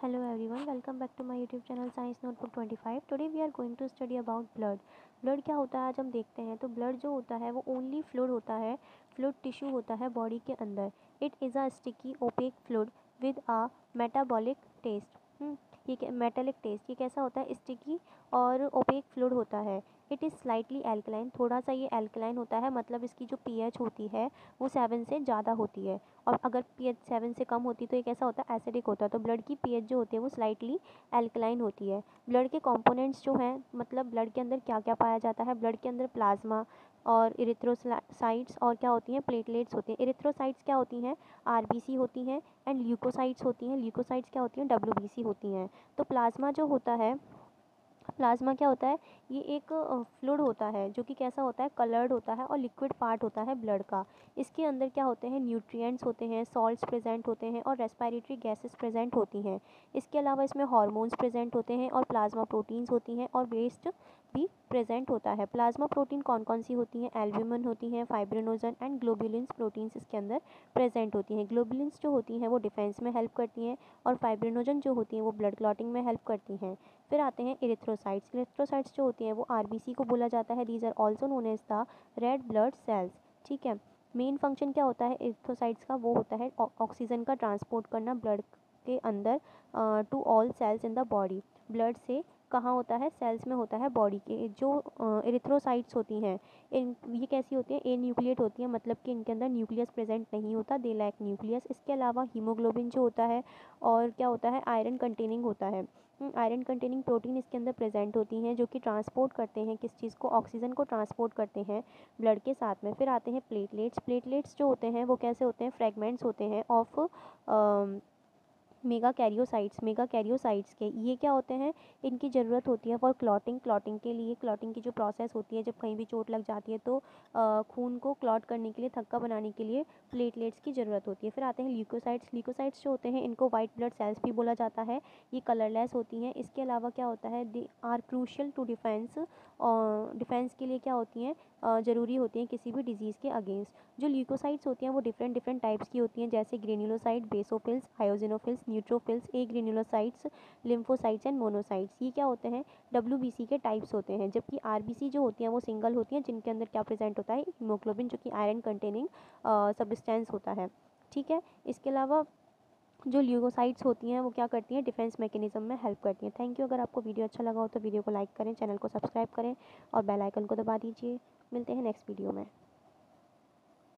Hello everyone, welcome back to my YouTube channel Science Notebook 25. Today we are going to study about blood. Blood क्या होता है आज हम देखते हैं। तो ब्लड जो होता है वो ओनली फ्लूइड होता है, फ्लूइड टिश्यू होता है बॉडी के अंदर। It is a sticky opaque fluid with a metabolic taste. ये मेटालिक टेस्ट, ये कैसा होता है, स्टिकी और ओपेक फ्लूइड होता है। इट इज़ स्लाइटली एल्कलाइन, थोड़ा सा ये एल्कलाइन होता है, मतलब इसकी जो पीएच होती है वो 7 से ज़्यादा होती है। और अगर पीएच 7 से कम होती तो ये कैसा होता है, एसिडिक होता है। तो ब्लड की पीएच जो होती है वो स्लाइटली एल्कलाइन होती है। ब्लड के कंपोनेंट्स जो हैं, मतलब ब्लड के अंदर क्या क्या पाया जाता है, ब्लड के अंदर प्लाज्मा और इरिथ्रोसाइट्स और क्या होती हैं, प्लेटलेट्स होती हैं। इरिथ्रोसाइट्स क्या होती हैं, आरबीसी होती हैं, एंड ल्यूकोसाइट्स होती हैं। ल्यूकोसाइट्स क्या होती हैं, डब्ल्यूबीसी होती हैं। तो प्लाज्मा जो होता है, प्लाज्मा क्या होता है, ये एक फ्लूइड होता है जो कि कैसा होता है, कलर्ड होता है और लिक्विड पार्ट होता है ब्लड का। इसके अंदर क्या होते हैं, न्यूट्रिएंट्स होते हैं, सॉल्ट्स प्रेजेंट होते हैं और रेस्पिरेटरी गैसेस प्रेजेंट होती हैं। इसके अलावा इसमें हार्मोन्स प्रेजेंट होते हैं और प्लाज्मा प्रोटीन्स होती हैं और वेस्ट भी प्रेजेंट होता है। प्लाज्मा प्रोटीन कौन कौन सी होती हैं, एल्ब्यूमिन होती हैं, फाइब्रिनोजन एंड ग्लोबुलिन्स प्रोटीन्स इसके अंदर प्रेजेंट होती हैं। ग्लोबुलिन्स जो होती हैं वो डिफेंस में हेल्प करती हैं और फाइब्रिनोजन जो होती हैं वो ब्लड क्लॉटिंग में हेल्प करती हैं। फिर आते हैं इरिथ्रोसाइट्स। इरिथ्रोसाइट्स जो होती हैं वो आरबीसी को बोला जाता है। These are also known as the red blood cells. ठीक है, मेन फंक्शन क्या होता है इरिथ्रोसाइट्स का, वो होता है ऑक्सीजन का ट्रांसपोर्ट करना ब्लड के अंदर to all cells in the body. Blood से कहाँ होता है, सेल्स में होता है बॉडी के। जो इरिथ्रोसाइट्स होती हैं ये कैसी होती हैं, ए न्यूक्लिएट होती हैं, मतलब कि इनके अंदर न्यूक्लियस प्रेजेंट नहीं होता, दे लैक न्यूक्लियस। इसके अलावा हीमोग्लोबिन जो होता है और क्या होता है, आयरन कंटेनिंग होता है। आयरन कंटेनिंग प्रोटीन इसके अंदर प्रेजेंट होती हैं जो कि ट्रांसपोर्ट करते हैं किस चीज़ को, ऑक्सीजन को ट्रांसपोर्ट करते हैं ब्लड के साथ में। फिर आते हैं प्लेटलेट्स। प्लेटलेट्स जो होते हैं वो कैसे होते हैं, फ्रेगमेंट्स होते हैं ऑफ मेगा कैरियोसाइट्स के। ये क्या होते हैं, इनकी ज़रूरत होती है फॉर क्लॉटिंग के लिए। क्लॉटिंग की जो प्रोसेस होती है, जब कहीं भी चोट लग जाती है तो खून को क्लॉट करने के लिए, थक्का बनाने के लिए प्लेटलेट्स की ज़रूरत होती है। फिर आते हैं ल्यूकोसाइट्स। ल्यूकोसाइट्स जो होते हैं इनको वाइट ब्लड सेल्स भी बोला जाता है। ये कलरलेस होती हैं। इसके अलावा क्या होता है, they are crucial to defence, और डिफेंस के लिए क्या होती हैं, ज़रूरी होती हैं किसी भी डिजीज़ के अगेंस्ट। जो ल्यूकोसाइट्स होती हैं वो डिफरेंट टाइप्स की होती हैं, जैसे granulocyte, basophils, eosinophils, neutrophils, agranulocytes, lymphocytes and monocytes. ये क्या होते हैं, डब्ल्यूबीसी के टाइप्स होते हैं। जबकि आरबीसी जो होती हैं वो सिंगल होती हैं, जिनके अंदर क्या प्रेजेंट होता है, हीमोग्लोबिन, जो कि आयरन कंटेनिंग सब्सटेंस होता है। ठीक है, इसके अलावा जो ल्यूकोसाइट्स होती हैं वो क्या करती हैं, डिफेंस मैकेनिज्म में हेल्प करती हैं। Thank you. अगर आपको वीडियो अच्छा लगा हो तो वीडियो को लाइक करें, चैनल को सब्सक्राइब करें और बेल आइकन को दबा दीजिए। मिलते हैं नेक्स्ट वीडियो में।